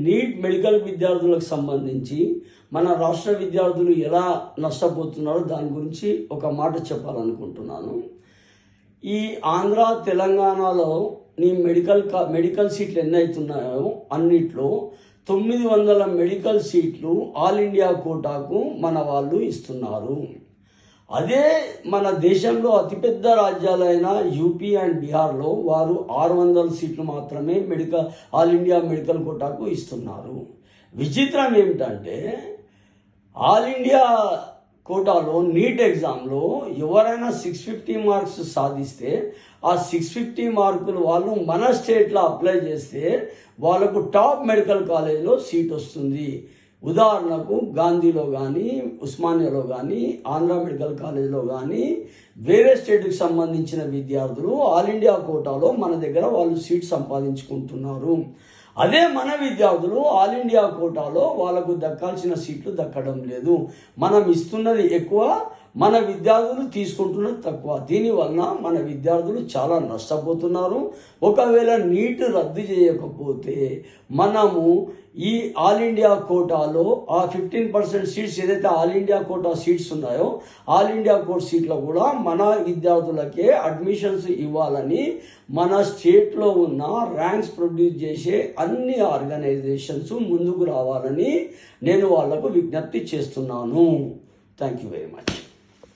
Neat medical విద్యార్థులకు సంబంధించి మన రాష్ట్ర విద్యార్థులు ఎలా నష్టపోతున్నారో దాని గురించి ఒక మాట చెప్పాలనుకుంటున్నాను. ఈ ఆంధ్ర తెలంగాణలో నీ మెడికల్ సీట్లు ఎన్ని అవుతున్నాయో అన్నిట్లో 900 మెడికల్ సీట్లు ఆల్ ఇండియా కోటాకు మన వాళ్ళు ఇస్తున్నారు. అదే మన దేశంలో అతిపెద్ద రాజ్యాలైన యూపీ అండ్ బీహార్లో వారు 600 సీట్లు మాత్రమే ఆల్ ఇండియా మెడికల్ కోటాకు ఇస్తున్నారు. విచిత్రం ఏమిటంటే ఆల్ ఇండియా కోటాలో నీట్ ఎగ్జామ్లో ఎవరైనా 650 మార్క్స్ సాధిస్తే ఆ 650 మార్కులు వాళ్ళు మన స్టేట్లో అప్లై చేస్తే వాళ్ళకు టాప్ మెడికల్ కాలేజ్లో సీట్ వస్తుంది. ఉదాహరణకు గాంధీలో కానీ, ఉస్మానియాలో కానీ, ఆంధ్ర మెడికల్ కాలేజ్లో కానీ వేరే స్టేట్కి సంబంధించిన విద్యార్థులు ఆల్ ఇండియా కోటాలో మన దగ్గర వాళ్ళు సీట్ సంపాదించుకుంటున్నారు. అదే మన విద్యార్థులు ఆల్ ఇండియా కోటాలో వాళ్ళకు దక్కాల్సిన సీట్లు దక్కడం లేదు. మనం ఇస్తున్నది ఎక్కువ, మన విద్యార్థులు తీసుకుంటున్నది తక్కువ. దీనివలన మన విద్యార్థులు చాలా నష్టపోతున్నారు. ఒకవేళ నీట్ రద్దు చేయకపోతే మనము ఈ ఆల్ ఇండియా కోటాలో ఆ 15% సీట్స్ ఏదైతే ఆల్ ఇండియా కోటా సీట్స్ ఉన్నాయో ఆల్ ఇండియా కోటా సీట్లో కూడా మన విద్యార్థులకే అడ్మిషన్స్ ఇవ్వాలని మన స్టేట్లో ఉన్న ర్యాంక్స్ ప్రొడ్యూస్ చేసే అన్ని ఆర్గనైజేషన్స్ ముందుకు రావాలని నేను వాళ్లకు విజ్ఞప్తి చేస్తున్నాను. Thank you very much.